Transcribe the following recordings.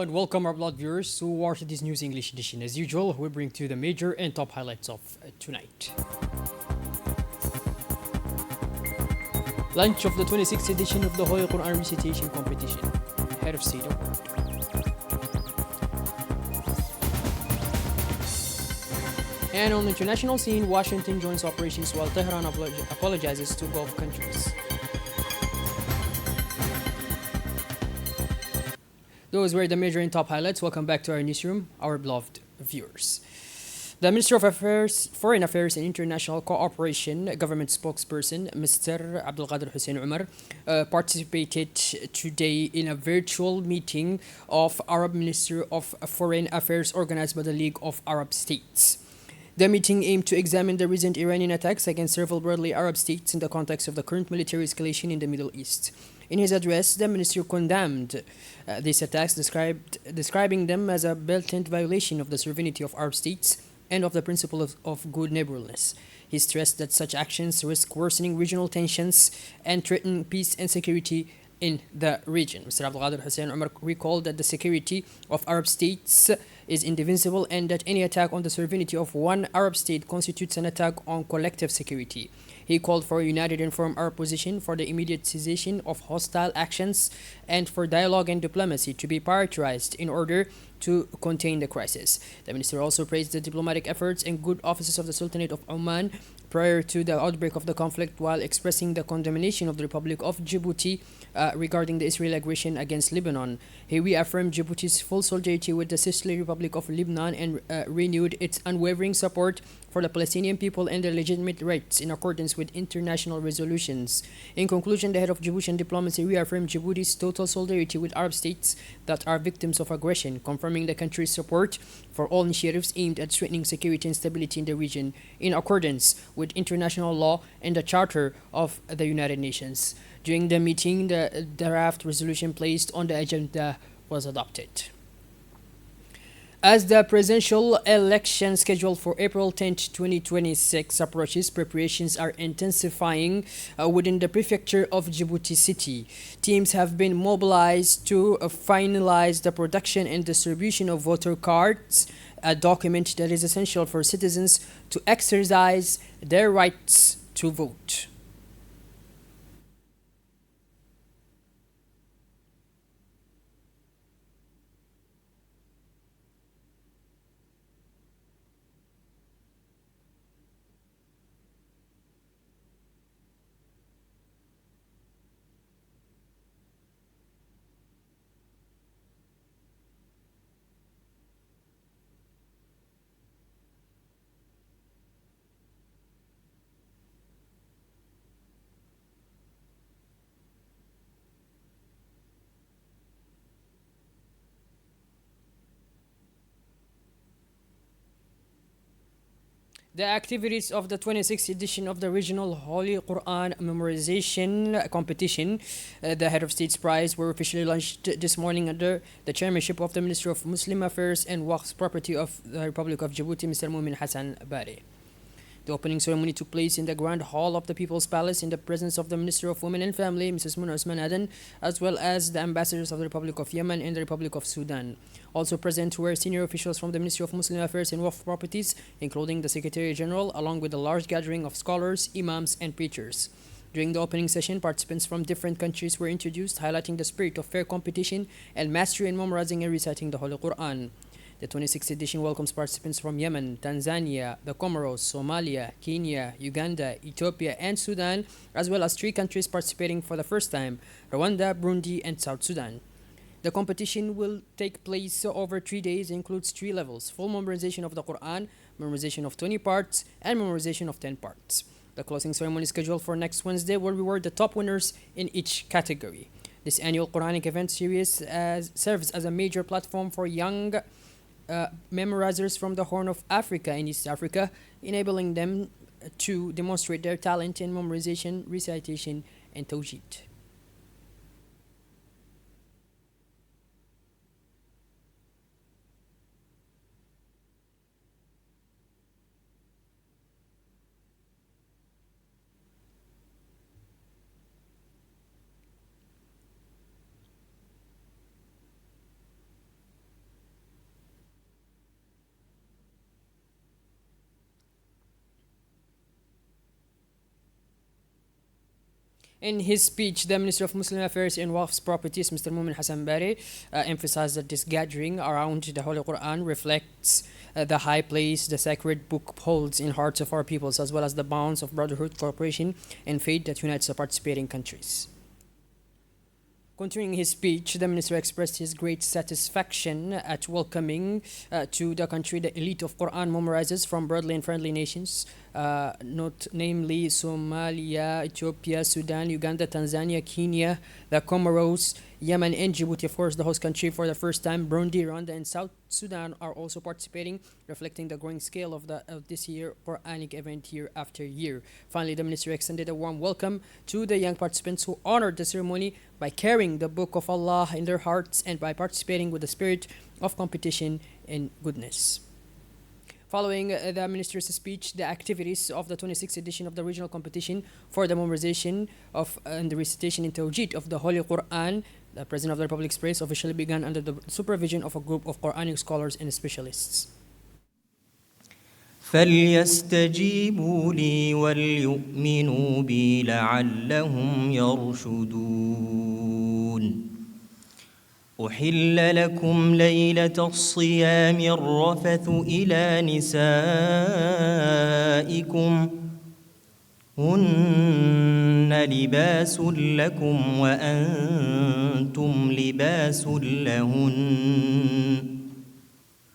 and welcome our blood viewers to watch this news English edition. As usual, we bring to you the major and top highlights of tonight. Launch of the 26th edition of the Holy Quran Recitation Competition. Head of State Award. And on the international scene, Washington joins operations while Tehran apologizes to Gulf countries. Those were the major and top highlights. Welcome back to our newsroom, our beloved viewers. The Minister of Foreign Affairs and International Cooperation government spokesperson, Mr. Abdul Qadir Hussein Umar, participated today in a virtual meeting of Arab Minister of Foreign Affairs organized by the League of Arab States. The meeting aimed to examine the recent Iranian attacks against several broadly Arab states in the context of the current military escalation in the Middle East. In his address, the minister condemned these attacks, describing them as a blatant violation of the sovereignty of Arab states and of the principle of good neighborliness. He stressed that such actions risk worsening regional tensions and threaten peace and security in the region. Mr. Abdul Qadir Hussein Umar recalled that the security of Arab states is indivisible and that any attack on the sovereignty of one Arab state constitutes an attack on collective security. He called for a united and firm Arab position for the immediate cessation of hostile actions and for dialogue and diplomacy to be prioritized in order to contain the crisis. The minister also praised the diplomatic efforts and good offices of the Sultanate of Oman prior to the outbreak of the conflict, while expressing the condemnation of the Republic of Djibouti regarding the Israeli aggression against Lebanon. He reaffirmed Djibouti's full solidarity with the sister Republic of Lebanon and renewed its unwavering support for the Palestinian people and their legitimate rights in accordance with international resolutions. In conclusion, the head of Djiboutian diplomacy reaffirmed Djibouti's total solidarity with Arab states that are victims of aggression, confirming the country's support for all initiatives aimed at strengthening security and stability in the region in accordance with international law and the Charter of the United Nations. During the meeting, the draft resolution placed on the agenda was adopted. As the presidential election scheduled for April 10, 2026 approaches, preparations are intensifying within the prefecture of Djibouti City. Teams have been mobilized to finalize the production and distribution of voter cards, a document that is essential for citizens to exercise their rights to vote. The activities of the 26th edition of the Regional Holy Quran Memorization Competition, the Head of State's Prize, were officially launched this morning under the chairmanship of the Minister of Muslim Affairs and Waqf Property of the Republic of Djibouti, Mr. Mumin Hassan Bari. The opening ceremony took place in the Grand Hall of the People's Palace in the presence of the Minister of Women and Family, Mrs. Muna Usman Aden, as well as the ambassadors of the Republic of Yemen and the Republic of Sudan. Also present were senior officials from the Ministry of Muslim Affairs and Waqf Properties, including the Secretary General, along with a large gathering of scholars, imams, and preachers. During the opening session, participants from different countries were introduced, highlighting the spirit of fair competition and mastery in memorizing and reciting the Holy Quran. The 26th edition welcomes participants from Yemen, Tanzania, the Comoros, Somalia, Kenya, Uganda, Ethiopia, and Sudan, as well as 3 countries participating for the first time, Rwanda, Burundi, and South Sudan. The competition will take place over 3 days and includes 3 levels: full memorization of the Quran, memorization of 20 parts, and memorization of 10 parts. The closing ceremony scheduled for next Wednesday will reward the top winners in each category. This annual Quranic event series serves as a major platform for young memorizers from the Horn of Africa and East Africa, enabling them to demonstrate their talent in memorization, recitation, and tawjid. In his speech, the Minister of Muslim Affairs and Waqf's Properties, Mr. Mumin Hassan Bari, emphasized that this gathering around the Holy Quran reflects the high place the sacred book holds in hearts of our peoples, as well as the bonds of brotherhood, cooperation, and faith that unites the participating countries. Continuing his speech, the minister expressed his great satisfaction at welcoming to the country the elite of Quran memorizers from broadly and friendly nations, not namely Somalia, Ethiopia, Sudan, Uganda, Tanzania, Kenya, the Comoros, Yemen, and Djibouti, of course, the host country for the first time. Burundi, Rwanda, and South Sudan are also participating, reflecting the growing scale of this year Quranic event year after year. Finally, the minister extended a warm welcome to the young participants who honored the ceremony by carrying the Book of Allah in their hearts and by participating with the spirit of competition and goodness. Following the minister's speech, the activities of the 26th edition of the regional competition for the memorization of and the recitation in Tawjid of the Holy Quran, the President of the Republic's praise, officially began under the supervision of a group of Quranic scholars and specialists. فليستجيبوا لي وليؤمنوا بي لعلهم يرشدون. أحل لكم ليلة الصيام الرفث إلى نسائكم هن لباس لكم وأنتم لباس لهن.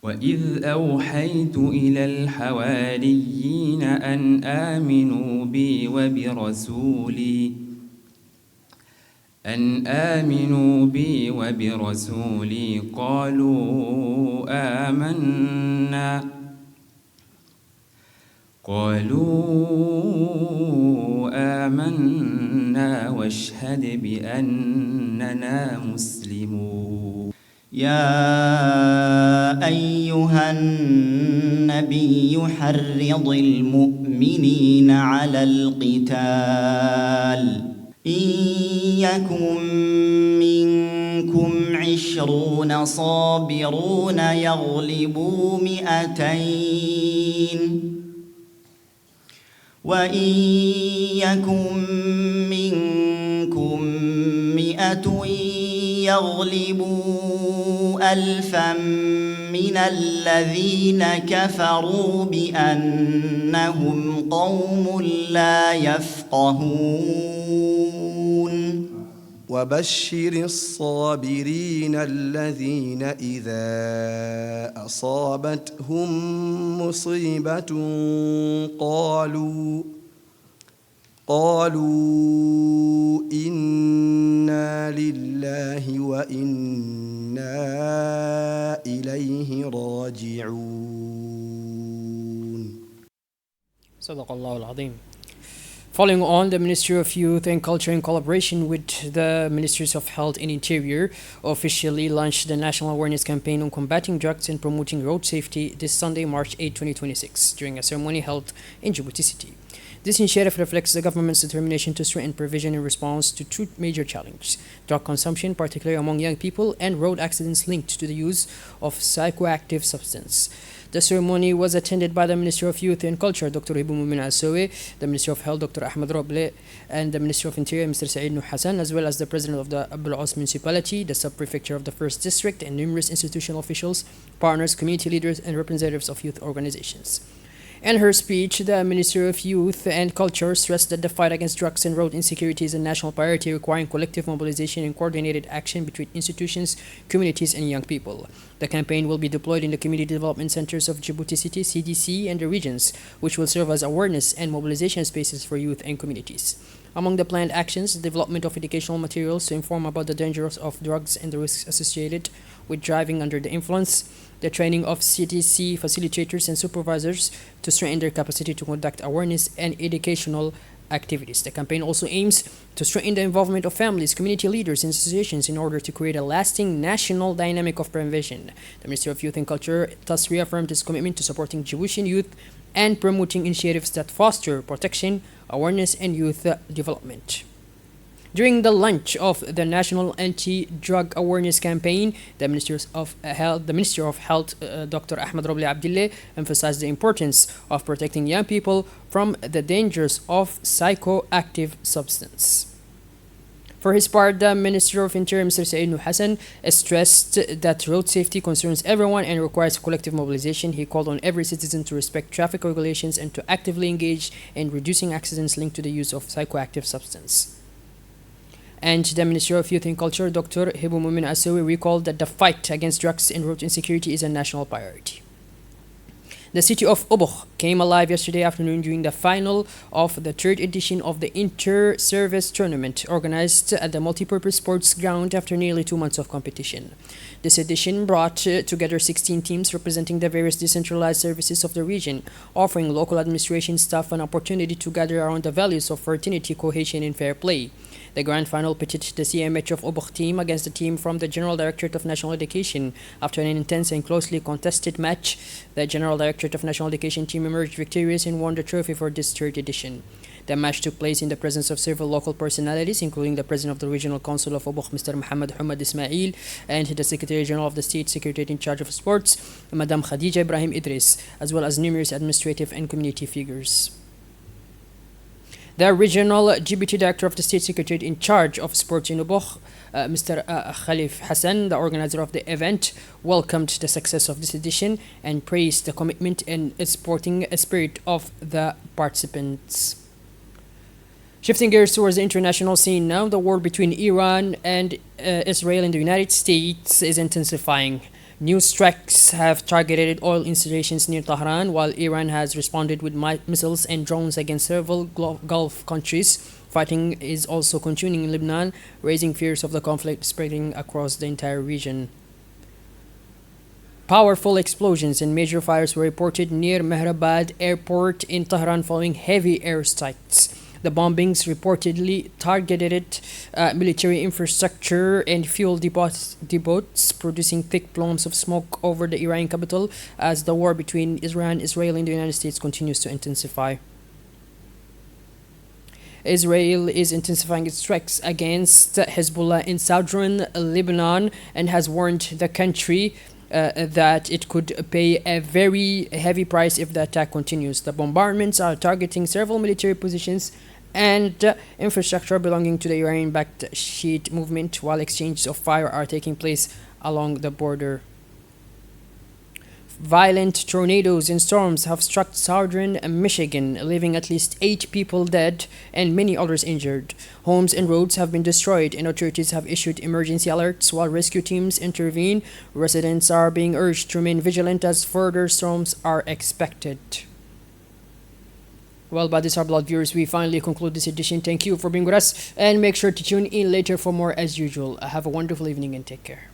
وإذ أوحيت إلى الحواريين أن آمنوا بي وبرسولي قالوا آمنا واشهد بأننا مسلمون. يا أيها النبي حرض المؤمنين على القتال إن يكن منكم 20 صابرون يغلبوا 200 وإن يكن منكم 100 يغلبوا 1000 من الذين كفروا بأنهم قوم لا يفقهون. وبشر الصابرين الذين إذا أصابتهم مصيبة قالوا إنا لله وإنا إليه راجعون. صدق الله العظيم. Following on, the Ministry of Youth and Culture, in collaboration with the Ministries of Health and Interior, officially launched the National Awareness Campaign on combating drugs and promoting road safety this Sunday, March 8, 2026, during a ceremony held in Djibouti City. This initiative reflects the government's determination to strengthen prevention in response to two major challenges: drug consumption, particularly among young people, and road accidents linked to the use of psychoactive substance. The ceremony was attended by the Minister of Youth and Culture, Dr. Ibu Mumin Asowe, the Minister of Health, Dr. Ahmed Roble, and the Minister of Interior, Mr. Saeed Nuh Hassan, as well as the President of the Abul Os Municipality, the Sub-Prefecture of the 1st District, and numerous institutional officials, partners, community leaders, and representatives of youth organizations. In her speech, the Minister of Youth and Culture stressed that the fight against drugs and road insecurity is a national priority requiring collective mobilization and coordinated action between institutions, communities, and young people. The campaign will be deployed in the community development centers of Djibouti City, CDC, and the regions, which will serve as awareness and mobilization spaces for youth and communities. Among the planned actions, the development of educational materials to inform about the dangers of drugs and the risks associated with driving under the influence, the training of CTC facilitators and supervisors to strengthen their capacity to conduct awareness and educational activities. The campaign also aims to strengthen the involvement of families, community leaders, and associations in order to create a lasting national dynamic of prevention. The Ministry of Youth and Culture thus reaffirmed its commitment to supporting Djiboutian youth and promoting initiatives that foster protection, awareness, and youth development. During the launch of the National Anti-Drug Awareness Campaign, the Minister of Health, Dr. Ahmed Roble Abdille, emphasized the importance of protecting young people from the dangers of psychoactive substance. For his part, the Minister of Interior, Mr. Saeed Nur Hassan, stressed that road safety concerns everyone and requires collective mobilization. He called on every citizen to respect traffic regulations and to actively engage in reducing accidents linked to the use of psychoactive substance. And the Minister of Youth and Culture, Dr. Hibu Mumin Asawi, recalled that the fight against drugs and road insecurity is a national priority. The city of Ubukh came alive yesterday afternoon during the final of the third edition of the Inter-Service Tournament, organized at the multipurpose sports ground after nearly 2 months of competition. This edition brought together 16 teams representing the various decentralized services of the region, offering local administration staff an opportunity to gather around the values of fraternity, cohesion, and fair play. The grand final pitted the CMH of Ubukh team against the team from the General Directorate of National Education. After an intense and closely contested match, the General Directorate of National Education team emerged victorious and won the trophy for this third edition. The match took place in the presence of several local personalities, including the President of the Regional Council of Ubukh, Mr. Muhammad Hamad Ismail, and the Secretary General of the State Secretariat in charge of sports, Madam Khadija Ibrahim Idris, as well as numerous administrative and community figures. The Regional Deputy Director of the State Secretariat in charge of sports in Ubukh, Mr. Khalif Hassan, the organizer of the event, welcomed the success of this edition and praised the commitment and sporting spirit of the participants. Shifting gears towards the international scene now, the war between Iran and Israel and the United States is intensifying. New strikes have targeted oil installations near Tehran, while Iran has responded with missiles and drones against several Gulf countries. Fighting is also continuing in Lebanon, raising fears of the conflict spreading across the entire region. Powerful explosions and major fires were reported near Mehrabad airport in Tehran following heavy airstrikes. The bombings reportedly targeted military infrastructure and fuel depots, producing thick plumes of smoke over the Iranian capital as the war between Israel and the United States continues to intensify. Israel is intensifying its strikes against Hezbollah in southern Lebanon and has warned the country that it could pay a very heavy price if the attack continues. The bombardments are targeting several military positions and infrastructure belonging to the Iranian-backed Shiite movement, while exchanges of fire are taking place along the border. Violent tornadoes and storms have struck southern Michigan, leaving at least 8 people dead and many others injured. Homes and roads have been destroyed, and authorities have issued emergency alerts while rescue teams intervene. Residents are being urged to remain vigilant as further storms are expected. Well, by this, our blood viewers, we finally conclude this edition. Thank you for being with us, and make sure to tune in later for more as usual. Have a wonderful evening and take care.